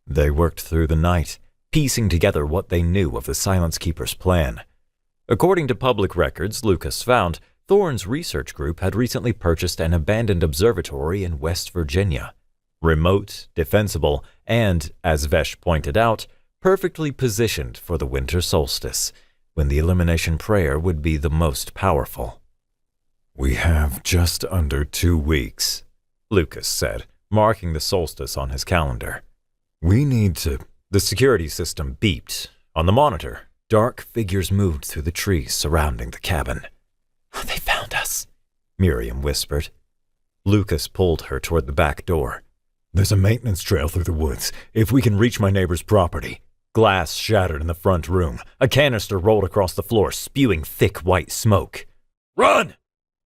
They worked through the night, piecing together what they knew of the Silence Keeper's plan. According to public records Lucas found, Thorn's research group had recently purchased an abandoned observatory in West Virginia. Remote, defensible, and, as Vesh pointed out, perfectly positioned for the winter solstice, when the elimination prayer would be the most powerful. We have just under 2 weeks, Lucas said, marking the solstice on his calendar. We need to... The security system beeped. On the monitor, dark figures moved through the trees surrounding the cabin. They found us, Miriam whispered. Lucas pulled her toward the back door. There's a maintenance trail through the woods, if we can reach my neighbor's property. Glass shattered in the front room. A canister rolled across the floor, spewing thick white smoke. Run!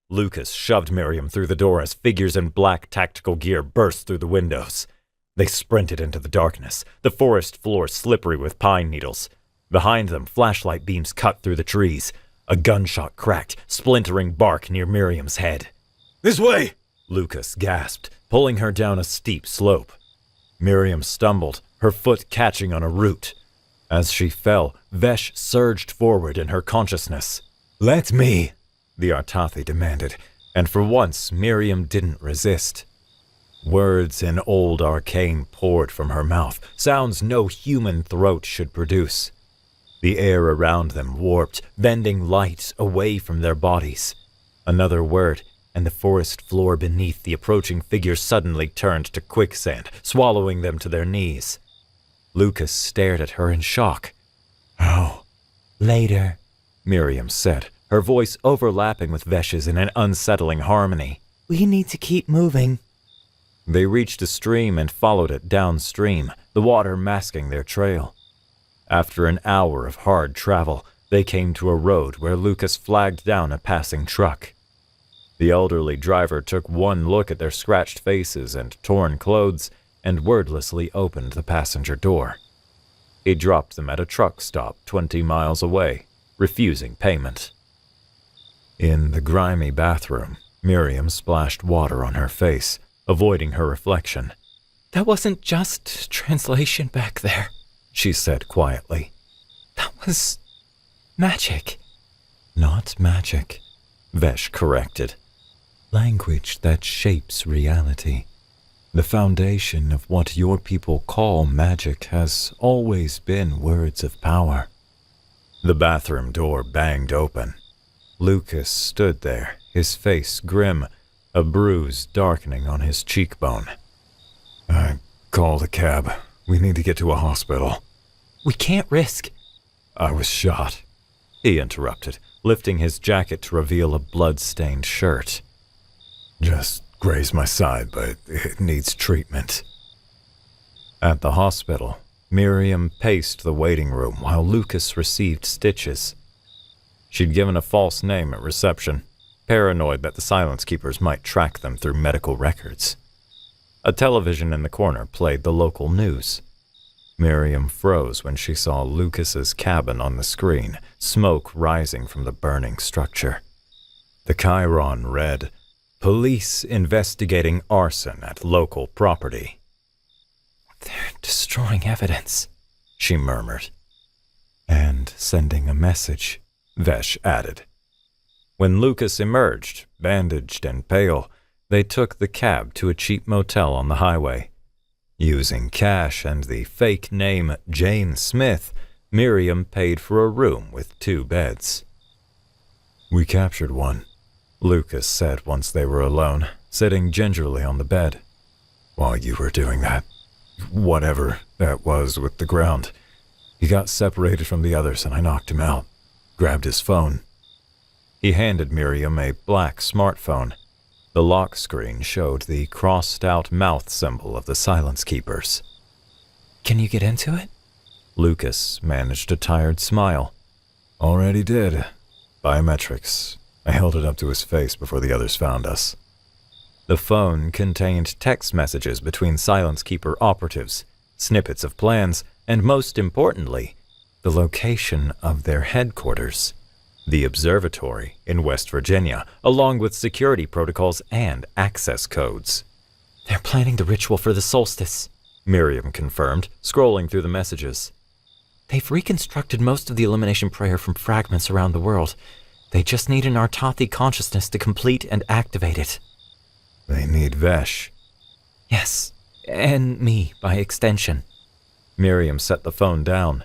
Lucas shoved Miriam through the door as figures in black tactical gear burst through the windows. They sprinted into the darkness, the forest floor slippery with pine needles. Behind them, flashlight beams cut through the trees. A gunshot cracked, splintering bark near Miriam's head. This way! Lucas gasped, pulling her down a steep slope. Miriam stumbled, her foot catching on a root. As she fell, Vesh surged forward in her consciousness. Let me! The Artathi demanded, and for once Miriam didn't resist. Words in old arcane poured from her mouth, sounds no human throat should produce. The air around them warped, bending light away from their bodies. Another word, and the forest floor beneath the approaching figure suddenly turned to quicksand, swallowing them to their knees. Lucas stared at her in shock. How? Later, Miriam said, her voice overlapping with Vesh's in an unsettling harmony. We need to keep moving. They reached a stream and followed it downstream, the water masking their trail. After an hour of hard travel, they came to a road where Lucas flagged down a passing truck. The elderly driver took one look at their scratched faces and torn clothes and wordlessly opened the passenger door. He dropped them at a truck stop 20 miles away, refusing payment. In the grimy bathroom, Miriam splashed water on her face, avoiding her reflection. That wasn't just translation back there, she said quietly. That was magic. Not magic, Vesh corrected. Language that shapes reality. The foundation of what your people call magic has always been words of power. The bathroom door banged open. Lucas stood there, his face grim, a bruise darkening on his cheekbone. I called a cab. We need to get to a hospital. We can't risk. I was shot, he interrupted, lifting his jacket to reveal a blood-stained shirt. Just grazed my side, but it needs treatment. At the hospital, Miriam paced the waiting room while Lucas received stitches. She'd given a false name at reception, paranoid that the Silence Keepers might track them through medical records. A television in the corner played the local news. Miriam froze when she saw Lucas's cabin on the screen, smoke rising from the burning structure. The chyron read, "Police investigating arson at local property." They're destroying evidence, she murmured. And sending a message, Vesh added. When Lucas emerged, bandaged and pale, they took the cab to a cheap motel on the highway. Using cash and the fake name Jane Smith, Miriam paid for a room with 2 beds. We captured one, Lucas said once they were alone, sitting gingerly on the bed. While you were doing that, whatever that was with the ground, he got separated from the others and I knocked him out, grabbed his phone. He handed Miriam a black smartphone. The lock screen showed the crossed-out mouth symbol of the Silence Keepers. Can you get into it? Lucas managed a tired smile. Already did. Biometrics. I held it up to his face before the others found us. The phone contained text messages between Silence Keeper operatives, snippets of plans, and most importantly, the location of their headquarters. The observatory in West Virginia, along with security protocols and access codes. They're planning the ritual for the solstice, Miriam confirmed, scrolling through the messages. They've reconstructed most of the elimination prayer from fragments around the world. They just need an Artathi consciousness to complete and activate it. They need Vesh. Yes, and me, by extension. Miriam set the phone down.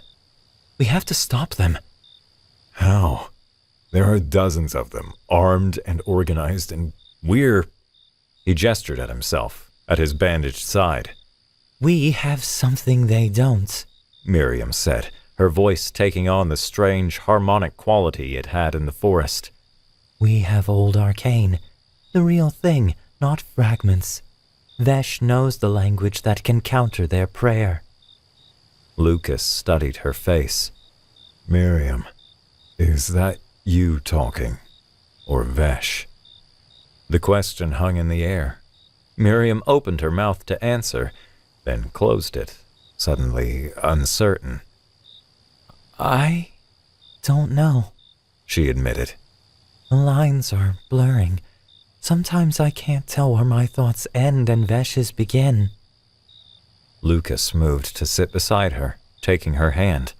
We have to stop them. How? There are dozens of them, armed and organized, and we're... He gestured at himself, at his bandaged side. We have something they don't, Miriam said, her voice taking on the strange harmonic quality it had in the forest. We have old arcane, the real thing, not fragments. Vesh knows the language that can counter their prayer. Lucas studied her face. Miriam, is that you talking, or Vesh? The question hung in the air. Miriam opened her mouth to answer, then closed it, suddenly uncertain. I don't know, she admitted. The lines are blurring. Sometimes I can't tell where my thoughts end and Vesh's begin. Lucas moved to sit beside her, taking her hand.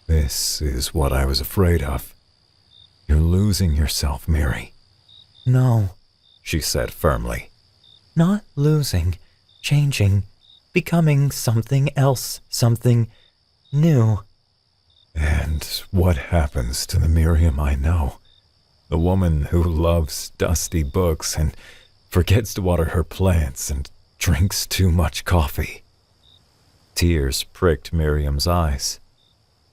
This is what I was afraid of. You're losing yourself, Miri. No, she said firmly. Not losing, changing, becoming something else, something new. And what happens to the Miriam I know? The woman who loves dusty books and forgets to water her plants and drinks too much coffee. Tears pricked Miriam's eyes.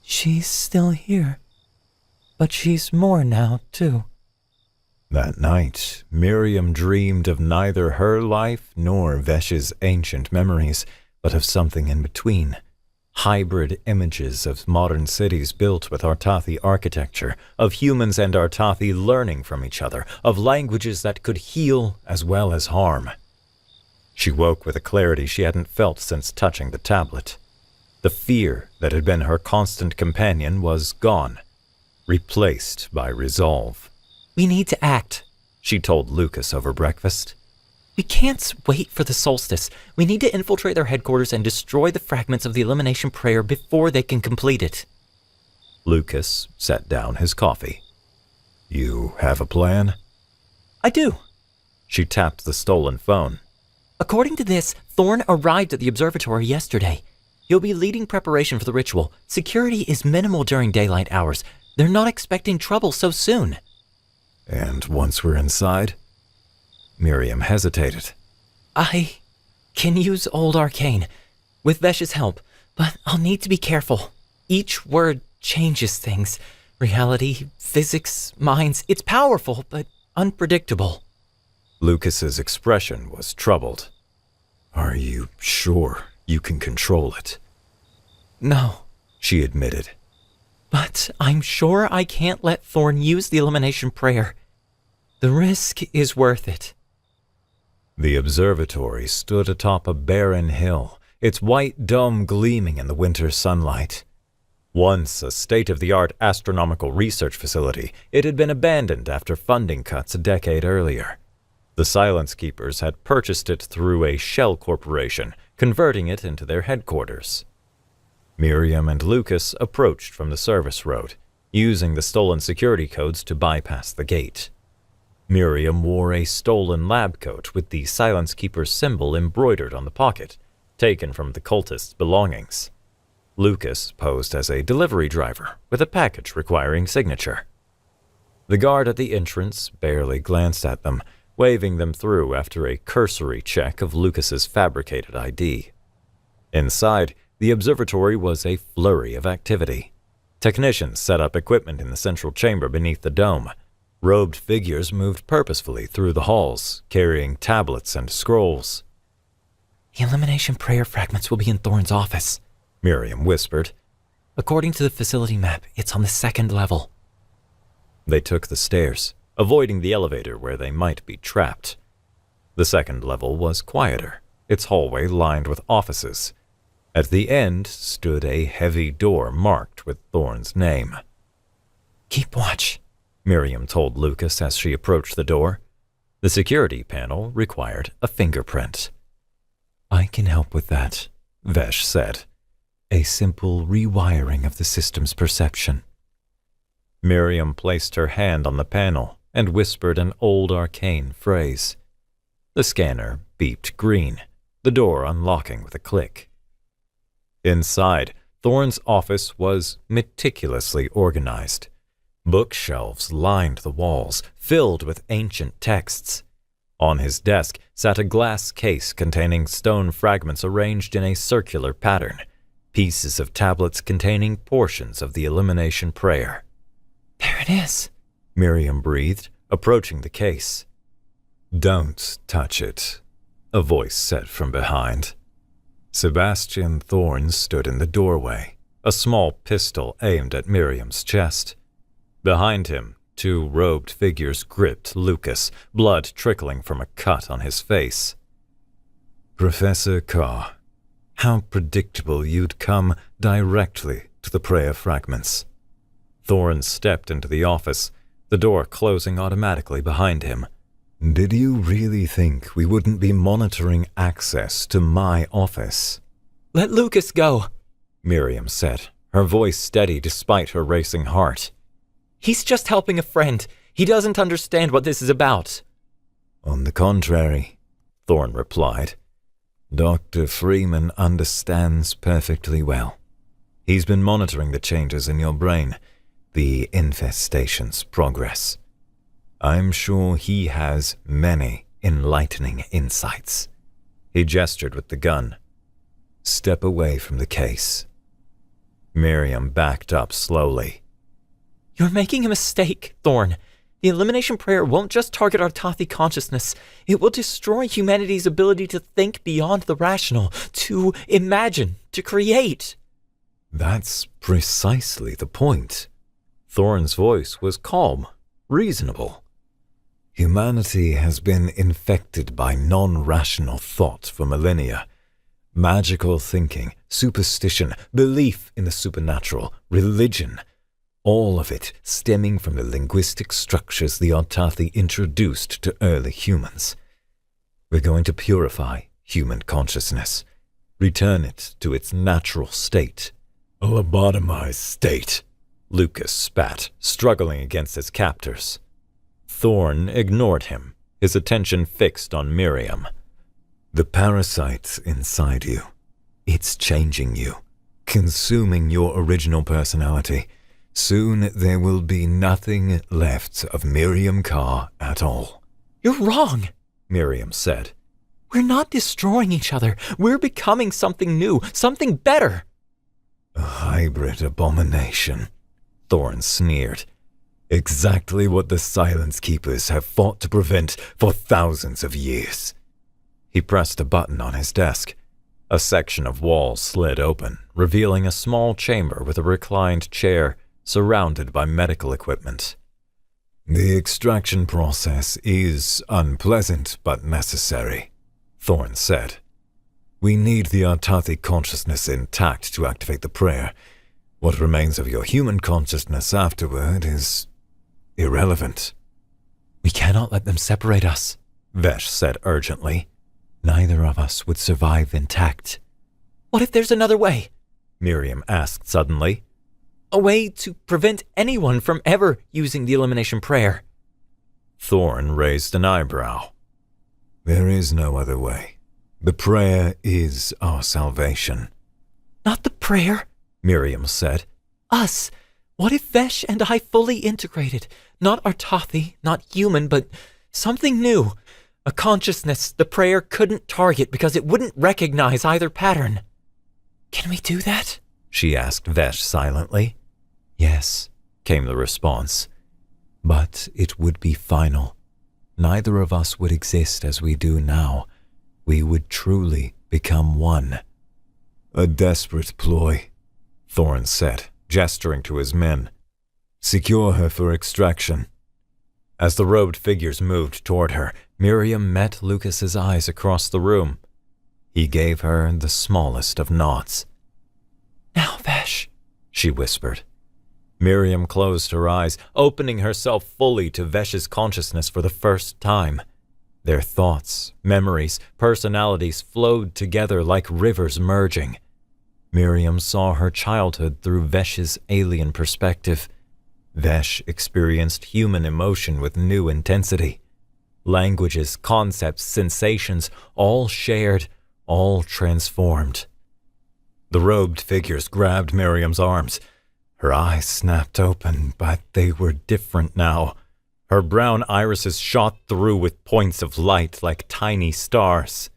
She's still here. But she's more now, too. That night, Miriam dreamed of neither her life nor Vesh's ancient memories, but of something in between. Hybrid images of modern cities built with Artathi architecture, of humans and Artathi learning from each other, of languages that could heal as well as harm. She woke with a clarity she hadn't felt since touching the tablet. The fear that had been her constant companion was gone, replaced by resolve. We need to act, she told Lucas over breakfast. We can't wait for the solstice. We need to infiltrate their headquarters and destroy the fragments of the elimination prayer before they can complete it. Lucas set down his coffee. You have a plan? I do. She tapped the stolen phone. According to this, Thorn arrived at the observatory yesterday. He'll be leading preparation for the ritual. Security is minimal during daylight hours. They're not expecting trouble so soon. And once we're inside? Miriam hesitated. I can use Old Arcane, with Vesh's help, but I'll need to be careful. Each word changes things. Reality, physics, minds. It's powerful, but unpredictable. Lucas's expression was troubled. Are you sure you can control it? No, she admitted. But I'm sure I can't let Thorn use the elimination prayer. The risk is worth it. The observatory stood atop a barren hill, its white dome gleaming in the winter sunlight. Once a state-of-the-art astronomical research facility, it had been abandoned after funding cuts a decade earlier. The Silence Keepers had purchased it through a shell corporation, converting it into their headquarters. Miriam and Lucas approached from the service road, using the stolen security codes to bypass the gate. Miriam wore a stolen lab coat with the Silence Keeper's symbol embroidered on the pocket, taken from the cultist's belongings. Lucas posed as a delivery driver with a package requiring signature. The guard at the entrance barely glanced at them, waving them through after a cursory check of Lucas's fabricated ID. Inside, the observatory was a flurry of activity. Technicians set up equipment in the central chamber beneath the dome. Robed figures moved purposefully through the halls, carrying tablets and scrolls. The elimination prayer fragments will be in Thorn's office, Miriam whispered. According to the facility map, it's on the 2nd level. They took the stairs, avoiding the elevator where they might be trapped. The 2nd level was quieter, its hallway lined with offices. At the end stood a heavy door marked with Thorn's name. Keep watch, Miriam told Lucas as she approached the door. The security panel required a fingerprint. I can help with that, Vesh said. A simple rewiring of the system's perception. Miriam placed her hand on the panel and whispered an old arcane phrase. The scanner beeped green, the door unlocking with a click. Inside, Thorn's office was meticulously organized. Bookshelves lined the walls, filled with ancient texts. On his desk sat a glass case containing stone fragments arranged in a circular pattern, pieces of tablets containing portions of the elimination prayer. There it is, Miriam breathed, approaching the case. Don't touch it, a voice said from behind. Sebastian Thorn stood in the doorway, a small pistol aimed at Miriam's chest. Behind him, 2 robed figures gripped Lucas, blood trickling from a cut on his face. Professor Carr, how predictable you'd come directly to the prayer fragments. Thorn stepped into the office, the door closing automatically behind him. Did you really think we wouldn't be monitoring access to my office? Let Lucas go, Miriam said, her voice steady despite her racing heart. He's just helping a friend. He doesn't understand what this is about. On the contrary, Thorn replied. Dr. Freeman understands perfectly well. He's been monitoring the changes in your brain, the infestation's progress. I'm sure he has many enlightening insights. He gestured with the gun. Step away from the case. Miriam backed up slowly. You're making a mistake, Thorn. The elimination prayer won't just target our Tathi consciousness. It will destroy humanity's ability to think beyond the rational, to imagine, to create. That's precisely the point. Thorn's voice was calm, reasonable. Humanity has been infected by non-rational thought for millennia. Magical thinking, superstition, belief in the supernatural, religion, all of it stemming from the linguistic structures the Tathi introduced to early humans. We're going to purify human consciousness, return it to its natural state, a lobotomized state. Lucas spat, struggling against his captors. Thorn ignored him, his attention fixed on Miriam. The parasite inside you. It's changing you, consuming your original personality. Soon there will be nothing left of Miriam Carr at all. You're wrong, Miriam said. We're not destroying each other. We're becoming something new, something better. A hybrid abomination, Thorn sneered. Exactly what the Silence Keepers have fought to prevent for thousands of years. He pressed a button on his desk. A section of wall slid open, revealing a small chamber with a reclined chair surrounded by medical equipment. The extraction process is unpleasant but necessary, Thorn said. We need the Artathi consciousness intact to activate the prayer. What remains of your human consciousness afterward is irrelevant. We cannot let them separate us, Vesh said urgently. Neither of us would survive intact. What if there's another way? Miriam asked suddenly. A way to prevent anyone from ever using the elimination prayer. Thorn raised an eyebrow. There is no other way. The prayer is our salvation. Not the prayer, Miriam said. Us. What if Vesh and I fully integrated? Not Artathi, not human, but something new. A consciousness the prayer couldn't target because it wouldn't recognize either pattern. Can we do that? She asked Vesh silently. Yes, came the response. But it would be final. Neither of us would exist as we do now. We would truly become one. A desperate ploy, Thorn said, gesturing to his men. Secure her for extraction. As the robed figures moved toward her, Miriam met Lucas's eyes across the room. He gave her the smallest of nods. Now, Vesh, she whispered. Miriam closed her eyes, opening herself fully to Vesh's consciousness for the first time. Their thoughts, memories, personalities flowed together like rivers merging. Miriam saw her childhood through Vesh's alien perspective. Vesh experienced human emotion with new intensity. Languages, concepts, sensations, all shared, all transformed. The robed figures grabbed Miriam's arms. Her eyes snapped open, but they were different now. Her brown irises shot through with points of light like tiny stars.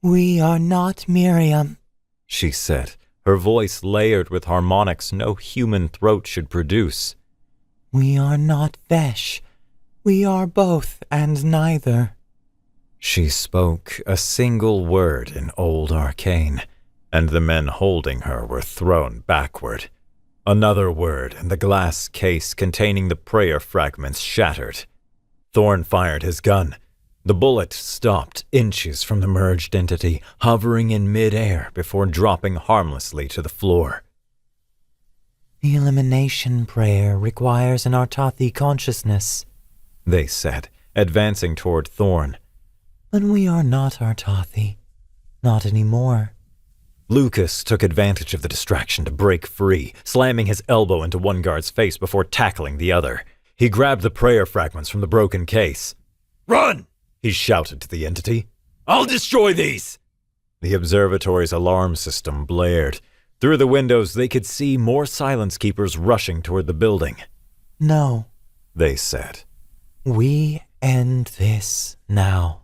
We are not Miriam, she said, her voice layered with harmonics no human throat should produce. We are not Vesh. We are both and neither. She spoke a single word in Old Arcane, and the men holding her were thrown backward. Another word, and the glass case containing the prayer fragments shattered. Thorn fired his gun. The bullet stopped inches from the merged entity, hovering in mid-air before dropping harmlessly to the floor. The elimination prayer requires an Artathi consciousness, they said, advancing toward Thorn. But we are not Artathi. Not anymore. Lucas took advantage of the distraction to break free, slamming his elbow into one guard's face before tackling the other. He grabbed the prayer fragments from the broken case. "Run!" he shouted to the entity. "I'll destroy these!" The observatory's alarm system blared. Through the windows, they could see more Silence Keepers rushing toward the building. No, they said. We end this now.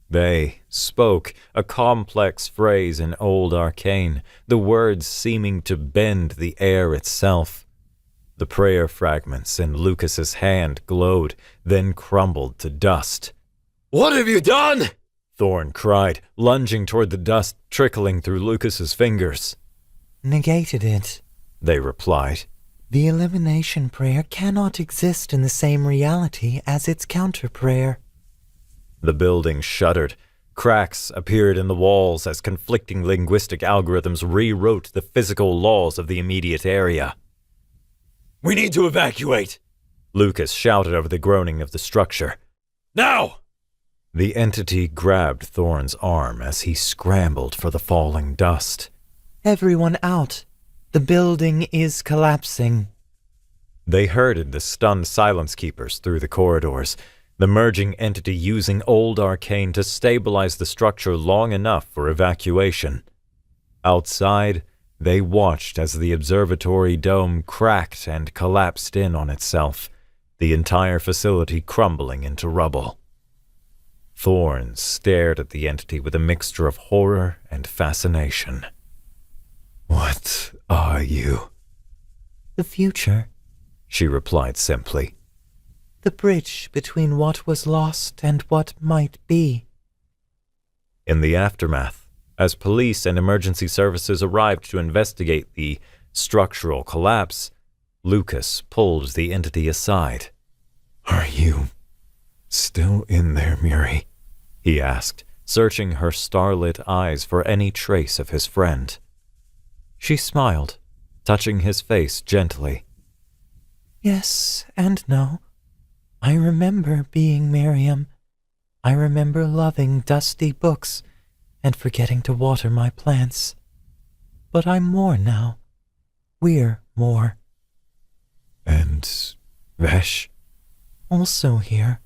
They spoke, a complex phrase in Old Arcane, the words seeming to bend the air itself. The prayer fragments in Lucas's hand glowed, then crumbled to dust. "What have you done?" Thorn cried, lunging toward the dust trickling through Lucas's fingers. Negated it, they replied. The elimination prayer cannot exist in the same reality as its counter-prayer. The building shuddered. Cracks appeared in the walls as conflicting linguistic algorithms rewrote the physical laws of the immediate area. "We need to evacuate!" Lucas shouted over the groaning of the structure. "Now!" The entity grabbed Thorn's arm as he scrambled for the falling dust. Everyone out. The building is collapsing. They herded the stunned silence keepers through the corridors, the merging entity using old arcane to stabilize the structure long enough for evacuation. Outside, they watched as the observatory dome cracked and collapsed in on itself, the entire facility crumbling into rubble. Thorn stared at the entity with a mixture of horror and fascination. "What are you?" The future, she replied simply. the bridge between what was lost and what might be. In the aftermath, as police and emergency services arrived to investigate the structural collapse, Lucas pulled the entity aside. "Are you still in there, Miri?" he asked, searching her starlit eyes for any trace of his friend. She smiled, touching his face gently. Yes and no. I remember being Miriam. I remember loving dusty books and forgetting to water my plants. But I'm more now. We're more. And Vesh? Also here.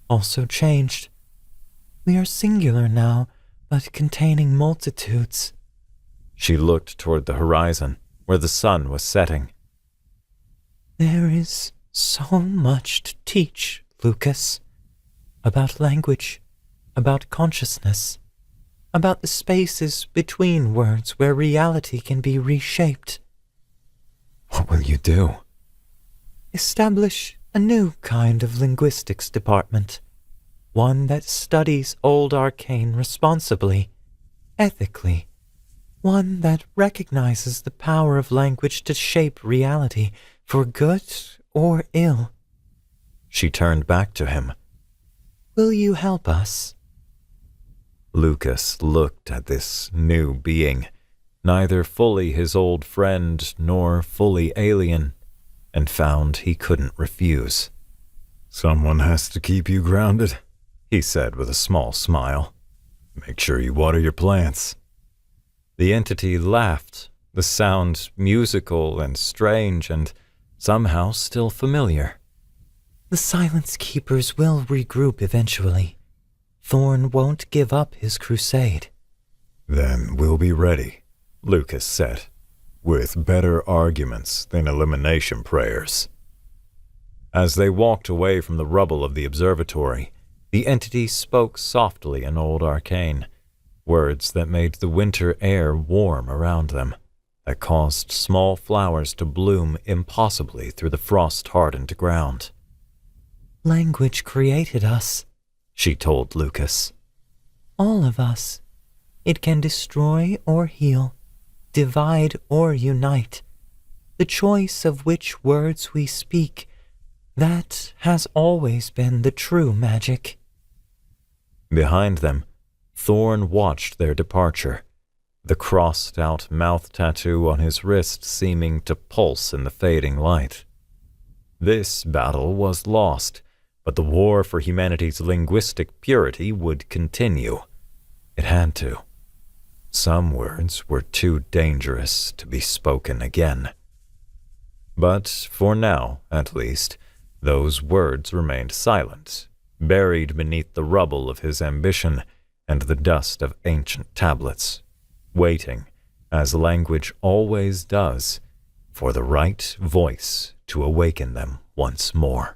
Also changed. We are singular now, but containing multitudes. She looked toward the horizon, where the sun was setting. There is so much to teach, Lucas. About language, about consciousness, about the spaces between words where reality can be reshaped. What will you do? Establish a new kind of linguistics department, one that studies old arcane responsibly, ethically, one that recognizes the power of language to shape reality for good or ill. She turned back to him. Will you help us? Lucas looked at this new being, neither fully his old friend nor fully alien, and found he couldn't refuse. "Someone has to keep you grounded," he said with a small smile. "Make sure you water your plants." The entity laughed, the sound musical and strange and somehow still familiar. The Silence Keepers will regroup eventually. Thorn won't give up his crusade. "Then we'll be ready," Lucas said, "with better arguments than elimination prayers." As they walked away from the rubble of the observatory, the entity spoke softly in old arcane, words that made the winter air warm around them, that caused small flowers to bloom impossibly through the frost-hardened ground. Language created us, she told Lucas. All of us. It can destroy or heal, divide or unite. The choice of which words we speak, that has always been the true magic. Behind them, Thorn watched their departure, the crossed-out mouth tattoo on his wrist seeming to pulse in the fading light. This battle was lost, but the war for humanity's linguistic purity would continue. It had to. Some words were too dangerous to be spoken again. But for now, at least, those words remained silent, buried beneath the rubble of his ambition and the dust of ancient tablets, waiting, as language always does, for the right voice to awaken them once more.